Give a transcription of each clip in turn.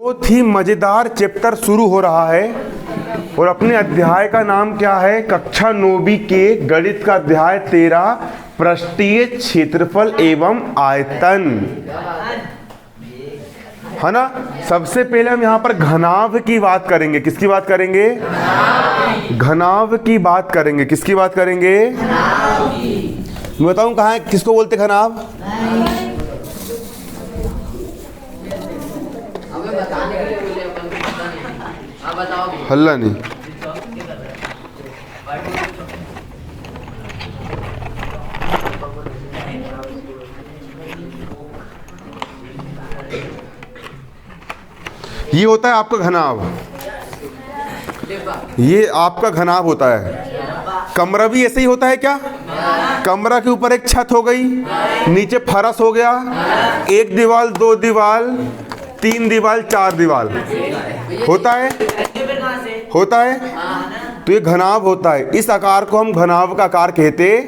बहुत ही मजेदार चैप्टर शुरू हो रहा है और अपने अध्याय का नाम क्या है? कक्षा 9वीं के गणित का अध्याय 13 पृष्ठीय क्षेत्रफल एवं आयतन, है ना। सबसे पहले हम यहाँ पर घनाभ की बात करेंगे। किसकी बात करेंगे? घनाभ की बात करेंगे। किसकी बात करेंगे? मैं बताऊं कहाँ है, किसको बोलते घनाभ? हल्ला नहीं। ये होता है आपका घनाभ, ये आपका घनाभ होता है। कमरा भी ऐसे ही होता है क्या? कमरा के ऊपर एक छत हो गई, नीचे फरस हो गया, एक दीवार, दो दीवार, तीन दीवार, चार दीवार, होता है, होता है। तो ये घनाभ होता है। इस आकार को हम घनाभ का आकार कहते हैं।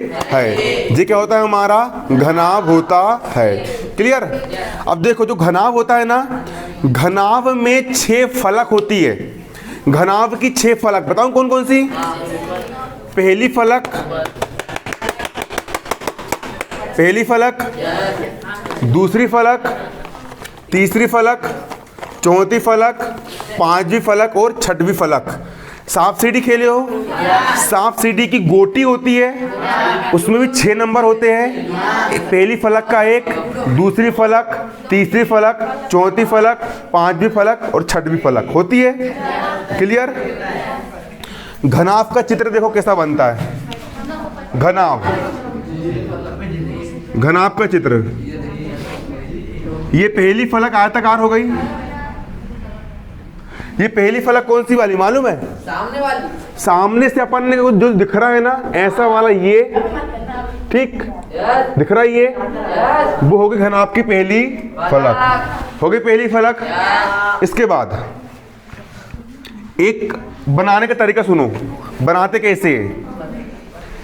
ये क्या होता है? हमारा घनाभ होता है। क्लियर? अब देखो, जो घनाभ होता है ना, घनाभ में 6 फलक होती है। घनाभ की 6 फलक बताऊं कौन कौन सी? पहली फलक, पहली फलक, दूसरी फलक, तीसरी फलक, चौथी फलक, पांचवी फलक और छठवीं फलक। सांप सीढ़ी खेले हो? सांप सीढ़ी की गोटी होती है, उसमें भी 6 नंबर होते हैं। पहली फलक का एक, दूसरी फलक, तीसरी फलक, चौथी फलक, पांचवी फलक और छठवीं फलक होती है। क्लियर? घनाभ का चित्र देखो कैसा बनता है। घनाभ, घनाभ का चित्र, ये पहली फलक आयताकार हो गई। ये पहली फलक कौन सी वाली मालूम है? सामने वाली। सामने से अपन ने जो दिख रहा है ना, ऐसा वाला, ये ठीक दिख रहा है, ये वो होगी घनाभ की पहली फलक। हो गई पहली फलक। इसके बाद एक बनाने का तरीका सुनो, बनाते कैसे है।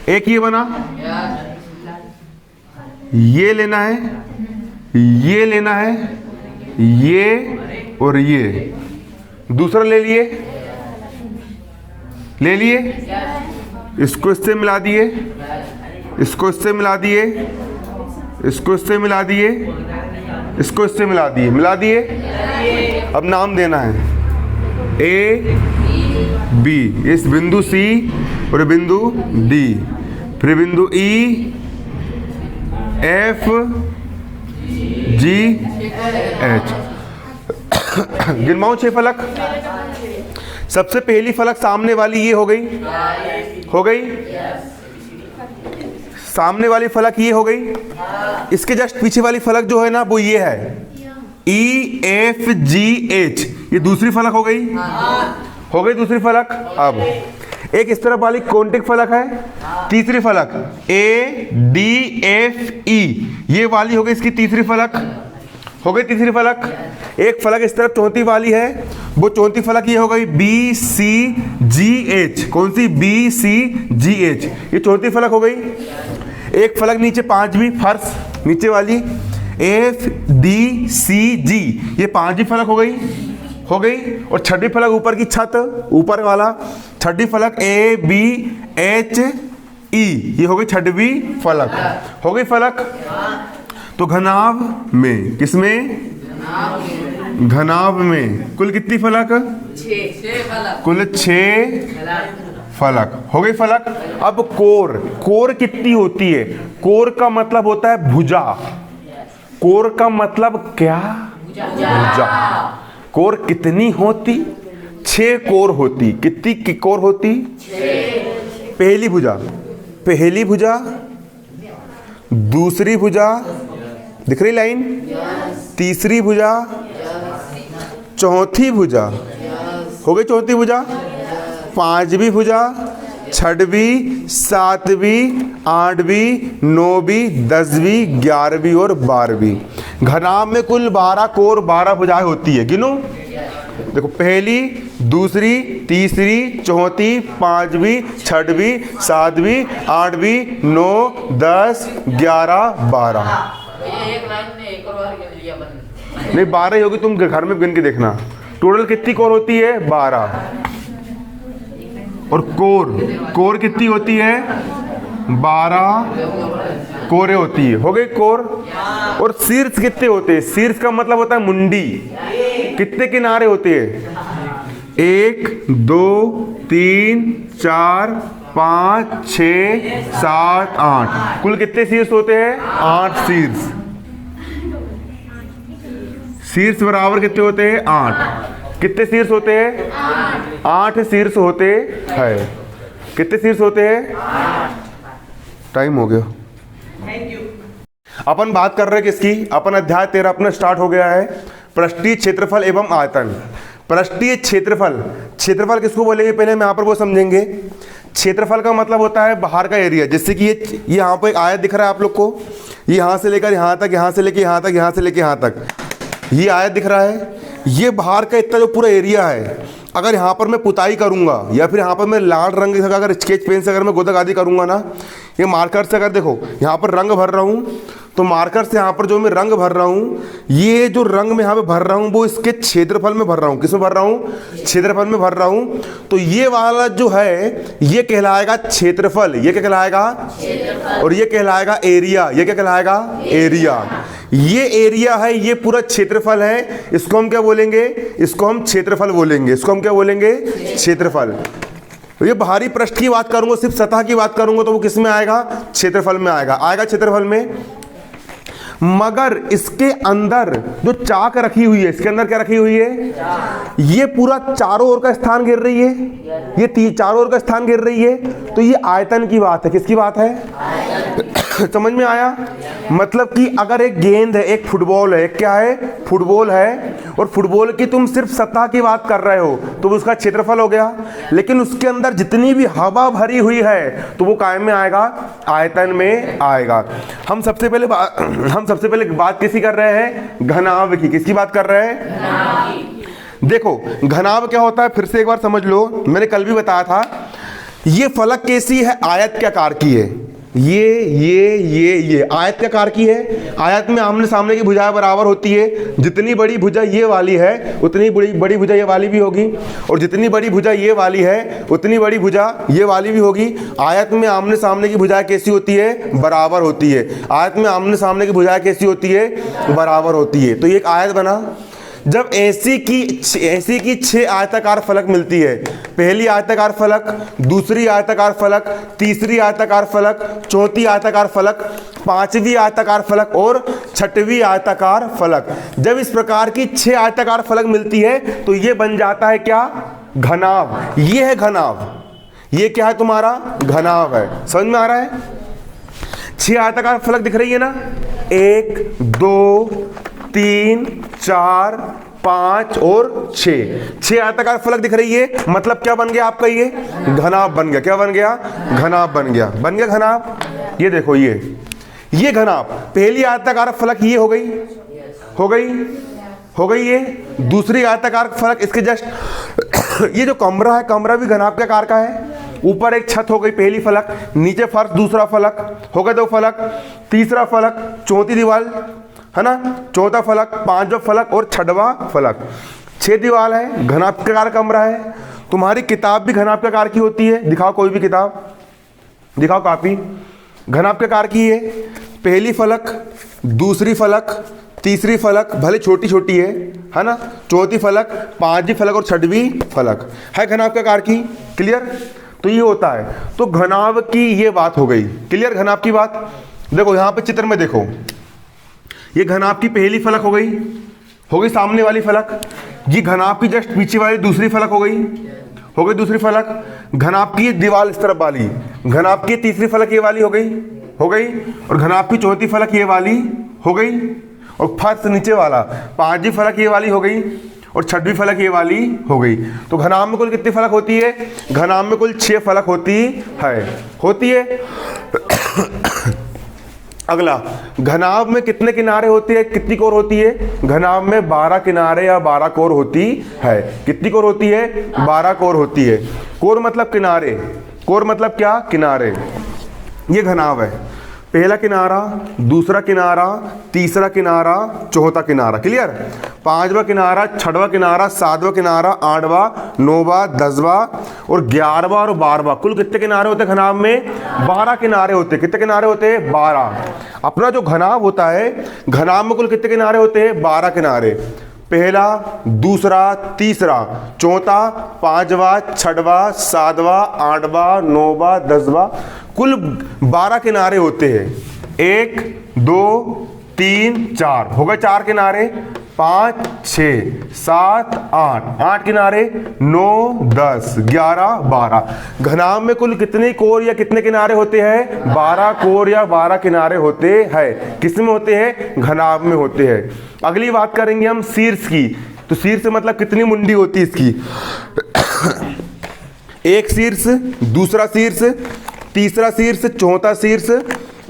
एक ये बना, ये लेना है, ये लेना है, ये और ये। दूसरा ले लिए, ले लिए, इसको इससे मिला दिए, इसको इससे मिला दिए, इसको इससे मिला दिए, इसको इससे मिला दिए, मिला दिए। अब नाम देना है ए बी, इस बिंदु सी और बिंदु डी, फिर बिंदु ई, एफ, जी, एच। गिनवाऊं 6 फलक। सबसे पहली फलक सामने वाली ये हो गई, हो गई। सामने वाली फलक ये हो गई। इसके जस्ट पीछे वाली फलक जो है ना, वो ये है, ई, एफ, जी, एच। ये दूसरी फलक हो गई, हो गई दूसरी फलक। अब एक इस तरफ वाली कॉन्टिक फलक है, तीसरी फलक ए, डी, एफ, ई, ये वाली हो गई इसकी तीसरी फलक, हो गई तीसरी फलक। एक फलक इस तरफ चौथी वाली है, वो चौथी फलक ये हो गई बी, सी, जी, एच। कौन सी? बी, सी, जी, एच, ये चौथी फलक हो गई। एक फलक नीचे पांचवी, फर्श नीचे वाली, एफ, डी, सी, जी, ये पांचवी फलक हो गई, हो गई। और छठी फलक ऊपर की छत, ऊपर वाला छठी फलक ए, बी, एच, ई, ये हो गई छठवीं फलक, हो गई फलक। तो घनाभ में, किसमें? घनाभ में कुल कितनी फलक? 6 फलक, कुल 6 फलक, हो गई फलक। अब कोर, कोर कितनी होती है? कोर का मतलब होता है भुजा। कोर का मतलब क्या? भुजा। कोर कितनी होती? 6 कोर होती। कितनी कोर होती? 6। पहली भुजा, पहली भुजा, दूसरी भुजा, दिख रही लाइन? तीसरी भुजा, चौथी भुजा, हो गई चौथी भुजा, पांचवी भुजा, छठवीं, सातवीं, आठवीं, नौवीं, 10वीं, 11वीं और 12वीं। घनाभ में कुल 12 कोर, 12 भुजाएं होती है। गिनो, देखो, पहली, दूसरी, तीसरी, चौथी, पांचवी, छठवीं, सातवीं, आठवीं, 9, 10, 11, 12। एक लाइन में एक और गिन लिया बंद। नहीं 12 ही होगी, तुम घर में गिन के देखना। टोटल कितनी कोर होती है? 12। और कोर कितनी होती है? 12 कोरे होती है। हो गई कोर। और शीर्ष कितने होते हैं? शीर्ष का मतलब होता है मुंडी। कितने किनारे होते हैं? 1 2 3 4 5 6 7 8। कुल कितने शीर्ष होते हैं? 8 शीर्ष। शीर्ष बराबर कितने होते हैं? 8। कितने शीर्ष होते हैं? 8 शीर्ष होते हैं। कितने शीर्ष होते हैं? टाइम हो गया। अपन बात कर रहे हैं किसकी? अपन अध्याय 13 अपना स्टार्ट हो गया है, पृष्ठीय क्षेत्रफल एवं आयतन। पृष्ठीय क्षेत्रफल, क्षेत्रफल किसको बोलेंगे पहले हम यहाँ पर वो समझेंगे। क्षेत्रफल का मतलब होता है बाहर का एरिया। जैसे कि ये यहाँ पर एक आयत दिख रहा है आप लोग को, ये यहाँ से लेकर यहाँ तक, यहाँ से लेकर यहाँ तक, यहाँ से लेकर यहाँ तक, ये आयत दिख रहा है। ये बाहर का इतना जो पूरा एरिया है, अगर यहाँ पर मैं पुताई करूँगा या फिर यहाँ पर मैं लाल रंग से अगर स्केच पेन से अगर मैं गोदक आदि करूँगा ना, ये मार्कर से अगर देखो यहाँ पर रंग भर रहा हूँ, तो मार्कर से यहाँ पर जो मैं रंग भर रहा हूँ, ये जो रंग मैं यहाँ पे भर रहा हूँ वो इसके क्षेत्रफल में भर रहा हूँ। किस में भर रहा हूँ? क्षेत्रफल में भर रहा हूँ। तो ये वाला जो है ये कहलाएगा क्षेत्रफल। ये क्या कहलाएगा? और ये कहलाएगा एरिया। ये क्या कहलाएगा? एरिया। ये एरिया है, ये पूरा क्षेत्रफल है। इसको हम क्या बोलेंगे? इसको हम क्षेत्रफल बोलेंगे। इसको हम क्या बोलेंगे? क्षेत्रफल। तो ये बाहरी पृष्ठ की बात करूंगा, सिर्फ सतह की बात करूंगा, तो वो किस में आएगा? क्षेत्रफल में आएगा। आएगा क्षेत्रफल में। मगर इसके अंदर जो चाक रखी हुई है, इसके अंदर क्या रखी हुई है? ये पूरा चारों ओर का स्थान घेर रही है। ये चारों ओर का स्थान घेर रही है। तो ये आयतन की बात है। किसकी बात है? समझ में आया? मतलब कि अगर एक गेंद है, एक फुटबॉल है, क्या है? फुटबॉल है, और फुटबॉल की तुम सिर्फ सतह की बात कर रहे हो तो उसका क्षेत्रफल हो गया। लेकिन उसके अंदर जितनी भी हवा भरी हुई है तो वो कायम में आएगा? आयतन में आएगा। हम सबसे पहले बात किसी कर रहे हैं? घनाभ की। किसकी बात कर रहे हैं? देखो घनाभ क्या होता है फिर से एक बार समझ लो। मैंने कल भी बताया था, ये फलक कैसी है? आयत के आकार की है। ये आयत के आकार की है। आयत में आमने सामने की भुजाएं बराबर होती है। जितनी बड़ी भुजा ये वाली है उतनी बड़ी भुजा ये वाली भी होगी, और जितनी बड़ी भुजा ये वाली है उतनी बड़ी भुजा ये वाली भी होगी। आयत में आमने सामने की भुजाएं कैसी होती है? बराबर होती है। आयत में आमने सामने की भुजाएं कैसी होती है? बराबर होती है। तो ये एक आयत बना। जब ऐसी की 6 आयताकार फलक मिलती है, पहली आयताकार फलक, दूसरी आयताकार फलक, तीसरी आयताकार फलक, चौथी आयताकार फलक, पांचवी आयताकार फलक और छठवीं आयताकार फलक, जब इस प्रकार की 6 आयताकार फलक मिलती है तो ये बन जाता है क्या? घनाभ। ये है घनाभ। ये क्या है तुम्हारा? घनाभ है। समझ में आ रहा है? 6 आयताकार फलक दिख रही है ना? 1 2 3 4 5 और 6 आयताकार फलक दिख रही है। मतलब क्या बन गया आपका? ये घनाभ बन गया। क्या बन गया? घनाभ बन गया। बन गया घनाभ। ये देखो ये घनाभ। पहली आयताकार फलक ये हो गई ये। दूसरी आयताकार फलक इसके जस्ट ये जो कमरा है, कमरा भी घनाभ के आकार का है। ऊपर एक छत हो गई पहली फलक, नीचे फर्श दूसरा फलक, हो गए 2 फलक, तीसरा फलक, चौथी दीवार है ना, चौथा फलक, 5वां फलक और 6वां फलक। 6 दीवार है, घनाभ के आकार कमरा है। तुम्हारी किताब भी घनाभ के आकार की होती है। दिखाओ कोई भी किताब, दिखाओ कॉपी, घनाभ के आकार की है। पहली फलक, दूसरी फलक, तीसरी फलक भले छोटी छोटी है ना, चौथी फलक, 5वीं फलक और 6वीं फलक है घनाभ के आकार की। क्लियर? तो ये होता है। तो घनाभ की ये बात हो गई। क्लियर? घनाभ की बात। देखो यहाँ पे चित्र में देखो, ये घनाभ की पहली फलक हो गई सामने वाली फलक। ये घनाभ की जस्ट पीछे वाली दूसरी फलक हो गई दूसरी फलक। घनाभ की दीवार इस तरफ वाली, घनाभ की तीसरी फलक ये वाली हो गई, और घनाभ की चौथी फलक ये वाली हो गई, और फर्श नीचे वाला 5वीं फलक ये वाली हो गई, और 6वीं फलक ये वाली हो गई। तो घनाभ में कुल कितनी फलक होती है? घनाभ में कुल 6 फलक होती है। अगला, घनाभ में कितने किनारे होते हैं? कितनी कोर होती है? घनाभ में 12 किनारे या 12 कोर होती है। कितनी कोर होती है? 12 कोर होती है। कोर मतलब किनारे। कोर मतलब क्या? किनारे। ये घनाभ है। पहला किनारा, दूसरा किनारा, तीसरा किनारा, चौथा किनारा। क्लियर? पांचवा किनारा, छठवां किनारा, सातवां किनारा, आठवां, नौवां, 10वां और 11वां और 12वां। कुल कितने किनारे होते हैं घनाभ में? 12 किनारे होते हैं। कितने किनारे होते हैं? 12। अपना जो घनाभ होता है, घनाभ में कुल कितने किनारे होते हैं? 12 किनारे। पहला, दूसरा, तीसरा, चौथा, पांचवा, छठवां, सातवां, आठवां, नौवां, 10वां, कुल 12 किनारे होते हैं। 1 2 3 4 हो गए 4 किनारे, 5 6 7 8 किनारे, 9 10 11 12। घनाभ में कुल कितने कोर या कितने किनारे होते हैं? 12 कोर या 12 किनारे होते हैं। किस में होते हैं? घनाभ में होते हैं। अगली बात करेंगे हम शीर्ष की। तो शीर्ष मतलब कितनी मुंडी होती है इसकी? एक शीर्ष, दूसरा शीर्ष, तीसरा शीर्ष, चौथा शीर्ष,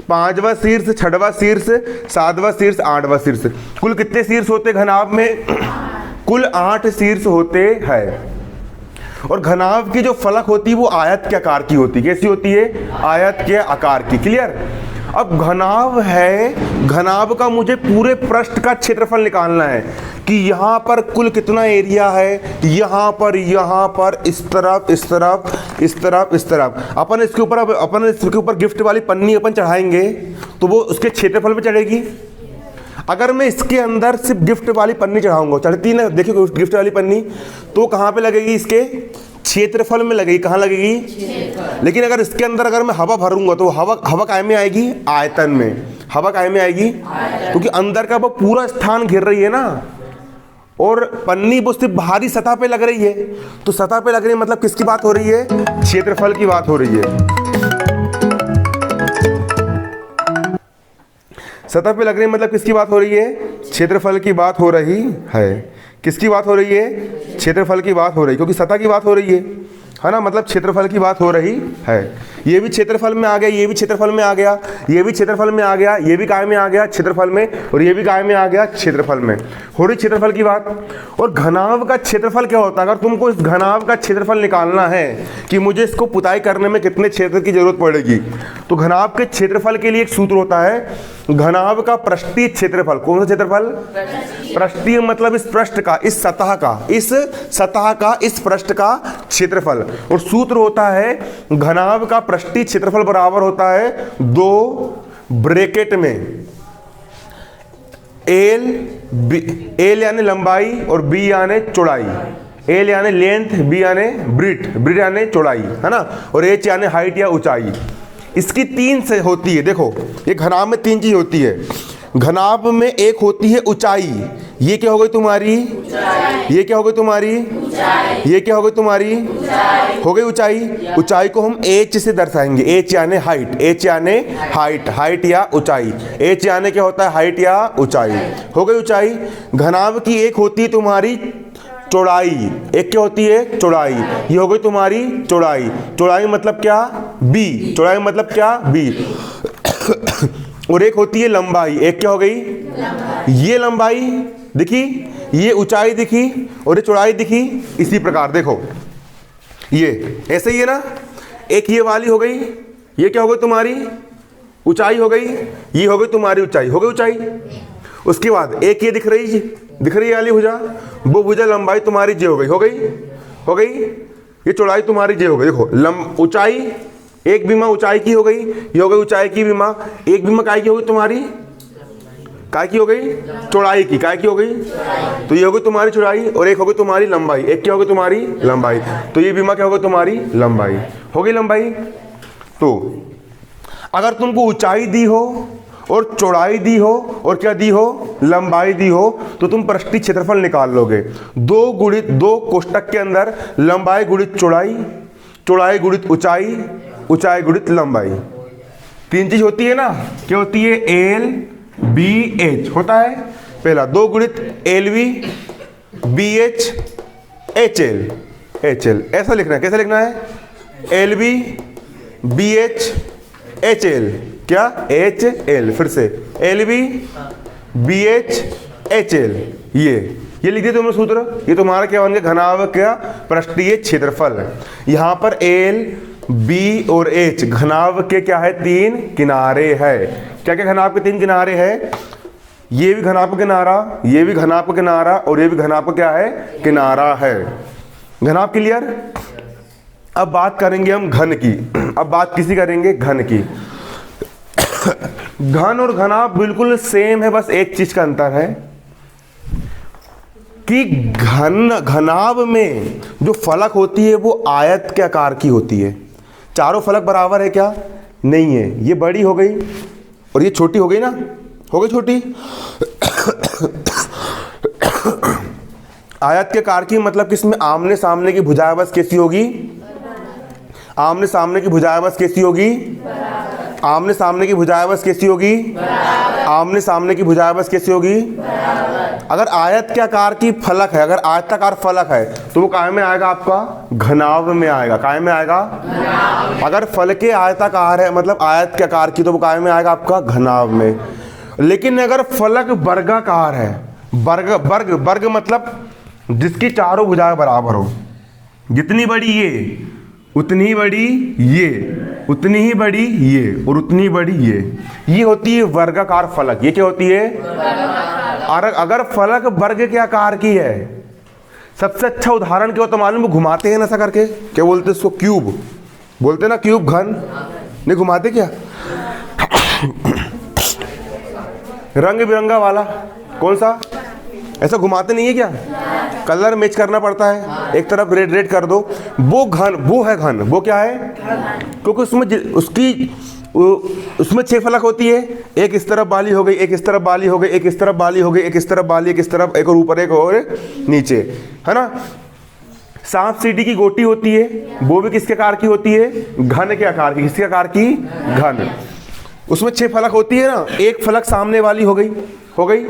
पांचवा शीर्ष, छठवां शीर्ष, सातवां शीर्ष, आठवां शीर्ष। कुल कितने शीर्ष होते घनाभ में? कुल 8 शीर्ष होते हैं। और घनाभ की जो फलक होती है वो आयत के आकार की होती है। कैसी होती है? आयत के आकार की। क्लियर? अब घनाभ है, घनाभ का मुझे पूरे पृष्ठ का क्षेत्रफल निकालना है कि यहाँ पर कुल कितना एरिया है, यहाँ पर, इस तरफ, इस तरफ, इस तरफ, इस तरफ। अपन इसके ऊपर गिफ्ट वाली पन्नी अपन चढ़ाएंगे तो वो उसके क्षेत्रफल पे चढ़ेगी। अगर मैं इसके अंदर सिर्फ गिफ्ट वाली पन्नी चढ़ाऊंगा, चढ़ती ना, देखिए गिफ्ट वाली पन्नी, तो कहाँ पे लगेगी? इसके क्षेत्रफल में लगेगी। कहाँ लगेगी? लेकिन अगर इसके अंदर अगर मैं हवा भरूंगा तो हवा काय में आएगी? आयतन में। हवा काय में आएगी? क्योंकि अंदर का वो पूरा स्थान घेर रही है ना, और पन्नी वो सिर्फ बाहरी सतह पे लग रही है। तो सतह पे लग रही है मतलब किसकी बात हो रही है? क्षेत्रफल की बात हो रही है। सतह पे लग रही है मतलब किसकी बात हो रही है? क्षेत्रफल की बात हो रही है। किसकी बात हो रही है? क्षेत्रफल की बात हो रही है, क्योंकि सतह की बात हो रही है ना, मतलब क्षेत्रफल की बात हो रही है। ये भी क्षेत्रफल में आ गया, ये भी क्षेत्रफल में आ गया, ये भी क्षेत्रफल में आ गया, ये भी काय में आ गया? क्षेत्रफल में। और ये भी काय में आ गया? क्षेत्रफल में। हो रही क्षेत्रफल की बात। और घनाभ का क्षेत्रफल क्या होता है? अगर तुमको इस घनाभ का क्षेत्रफल निकालना है कि मुझे इसको पुताई करने में कितने क्षेत्र की जरूरत पड़ेगी, तो घनाभ के क्षेत्रफल के लिए एक सूत्र होता है, घनाभ का पृष्ठीय क्षेत्रफल। कौन सा क्षेत्रफल? पृष्ठीय मतलब इस पृष्ठ का, इस सतह का, इस पृष्ठ का क्षेत्रफल। और सूत्र होता है घनाभ का पृष्ठीय क्षेत्रफल बराबर होता है 2 ब्रैकेट में एल यानी लंबाई और बी यानी चौड़ाई। एल यानी लेंथ, बी यानी ब्रीथ यानी चौड़ाई, है ना, और एच यानी हाइट या ऊंचाई। इसकी 3 से होती है। देखो ये घनाभ में 3 चीज होती है। घनाभ में एक होती है ऊंचाई। ये क्या हो गई तुम्हारी? ये क्या हो गई तुम्हारी? ये क्या हो गई तुम्हारी? हो गई ऊंचाई। ऊंचाई को हम एच से दर्शाएंगे। एच यानी हाइट, एच यानी हाइट या ऊंचाई। एच यानी क्या होता है? हाइट या ऊंचाई। हो गई ऊंचाई। घनाभ की एक होती है तुम्हारी चौड़ाई। एक क्या होती है? चौड़ाई। ये हो गई तुम्हारी चौड़ाई। चौड़ाई मतलब क्या? बी। चौड़ाई मतलब क्या? बी। और एक होती है लंबाई। एक क्या हो गई? ये लंबाई दिखी, ये ऊंचाई दिखी और ये चौड़ाई दिखी। इसी प्रकार देखो ये ऐसे ही है ना। एक ये वाली हो गई, ये क्या हो गई तुम्हारी? ऊंचाई हो गई। ये हो गई तुम्हारी ऊंचाई। हो गई ऊंचाई। उसके बाद एक ये दिख रही वाली भुजा, वो भुजा लंबाई तुम्हारी जे हो गई। हो गई। ये चौड़ाई तुम्हारी जे हो गई। देखो ऊंचाई, एक बीमा ऊंचाई की हो गई, ये हो गई ऊंचाई की बीमा। एक बीमा काय की हो गई तुम्हारी? काय की हो गई? चौड़ाई की। काय की हो गई? तो ये हो गई तुम्हारी चौड़ाई और एक हो गई तुम्हारी लंबाई। एक क्या हो गई तुम्हारी? लंबाई। तो ये बीमा क्या हो गई तुम्हारी? लंबाई। हो गई लंबाई। तो अगर तुमको ऊंचाई दी हो और चौड़ाई दी हो और क्या दी हो? लंबाई दी हो, तो तुम पृष्ठीय क्षेत्रफल निकाल लोगे। 2 कोष्टक के अंदर लंबाई गुणित चौड़ाई, चौड़ाई गुणित ऊंचाई, ऊंचाई गुणित लंबाई। 3 चीज होती है ना। क्या होती है? एल बी एच होता है पहला। 2 गुणित L V B H H L. ऐसा लिखना है। कैसा लिखना है? L B B H H L. क्या? H L. फिर से L B B H H L. ये लिख दिया तुमने सूत्र। ये तुम्हारा क्या बन गया? घनाभ का पृष्ठीय क्षेत्रफल है। यहां पर एल बी और एच घनाभ के क्या है, 3 किनारे है। क्या क्या घनाभ के 3 किनारे है? ये भी घनाभ का किनारा, ये भी घनाभ का किनारा और ये भी घनाभ का क्या है, किनारा है। घनाभ क्लियर। अब बात करेंगे हम घन की। अब बात किसी करेंगे, घन की। घन और घनाभ बिल्कुल सेम है, बस एक चीज का अंतर है कि घनाभ में जो फलक होती है वो आयत के आकार की होती है। चारों फलक बराबर है क्या? नहीं है। ये बड़ी हो गई और ये छोटी हो गई ना, हो गई छोटी। आयत के आकार की मतलब किसमें आमने सामने की भुजाएं बस कैसी होगी? आमने सामने की भुजाएं बस कैसी होगी? आमने सामने की भुजाएं बस कैसी होगी? आमने सामने की भुजाएं बस कैसी होगी? अगर आयत के आकार की फलक है, अगर आयताकार फलक है तो वो काय में आएगा? आपका घनाभ में आएगा। काय में आएगा? अगर फलके आयताकार है मतलब आयत के आकार की, तो वो काय में आएगा? आपका घनाभ में। लेकिन अगर फलक वर्गाकार है, वर्ग वर्ग मतलब जिसकी चारों भुजाएं बराबर हो, जितनी बड़ी ये उतनी बड़ी ये, उतनी ही बड़ी ये और उतनी बड़ी ये होती है वर्गाकार फलक। ये क्या होती है? और अगर फलक वर्ग के आकार की है, सबसे अच्छा उदाहरण क्या होता मालूम? घुमाते हैं ना ऐसा करके, क्या बोलते हैं इसको? क्यूब बोलते हैं ना, क्यूब। घन नहीं घुमाते क्या? रंग बिरंगा वाला कौन सा, ऐसा घुमाते नहीं है क्या? कलर मैच करना पड़ता है, एक तरफ रेड रेड कर दो, वो घन, वो है घन। वो क्या है? क्योंकि उसमें 6 फलक होती है। एक इस तरफ वाली हो गई, एक इस तरफ वाली हो गई, एक इस तरफ वाली हो गई, एक इस तरफ वाली, एक इस तरफ, एक और ऊपर, एक और नीचे, है ना। सांप सीढ़ी की गोटी होती है, वो भी किसके आकार की होती है? घन के आकार की। किसके आकार की? घन। उसमें 6 फलक होती है ना, एक फलक सामने वाली हो गई,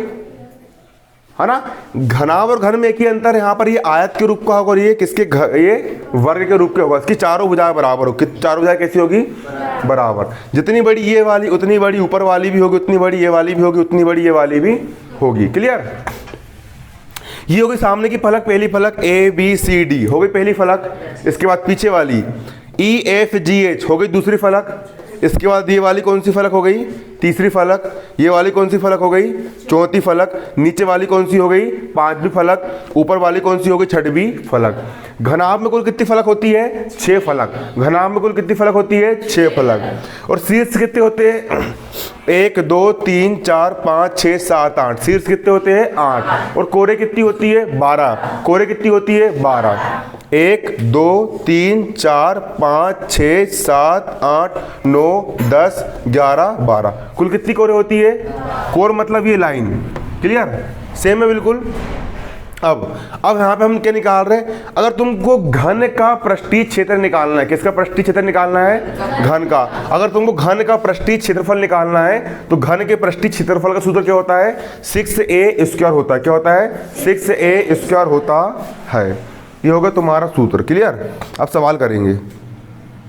है ना। घनाभ और घन में एक ही अंतर है, यहाँ पर ये आयत के रूप का होगा और ये किसके, ये वर्ग के रूप के होगा। इसकी चारों भुजाएं बराबर हो। चारों भुजाएं कैसी होगी? बराबर। जितनी बड़ी ये वाली उतनी बड़ी ऊपर वाली भी होगी, उतनी बड़ी ये वाली भी होगी, उतनी बड़ी ये वाली भी होगी। क्लियर। ये होगी सामने की फलक, पहली फलक ABCD हो गई पहली फलक। इसके बाद पीछे वाली EFGH हो गई दूसरी फलक। इसके बाद ये वाली कौन सी फलक हो गई? तीसरी फलक। ये वाली कौन सी फलक हो गई? चौथी फलक। नीचे वाली कौन सी हो गई? 5वीं फलक। ऊपर वाली कौन सी हो गई? 6वीं फलक। घनाभ में कुल कितनी फलक होती है? 6 फलक। घनाभ में कुल कितनी फलक होती है? 6 फलक। और शीर्ष कितने होते हैं? 1 2 3 4 5 6 7 8। शीर्ष कितने होते हैं? 8। और कोरे कितनी होती है? 12। कोरे कितनी होती है? 12। 1 2 3 4 5 6 7 8 9 10 11 12। कुल कितनी कोरे होती है? कोर मतलब ये लाइन। क्लियर। सेम है बिल्कुल। अब यहाँ पे हम क्या निकाल रहे हैं? अगर तुमको घन का पृष्ठीय क्षेत्र निकालना है, किसका पृष्ठीय क्षेत्र निकालना है? घन का। अगर तुमको घन का पृष्ठीय क्षेत्रफल निकालना है तो घन के पृष्ठीय क्षेत्रफल का सूत्र क्या होता है? 6a² होता है। क्या होता है? 6a² होता है। ये होगा तुम्हारा सूत्र। क्लियर। अब सवाल करेंगे।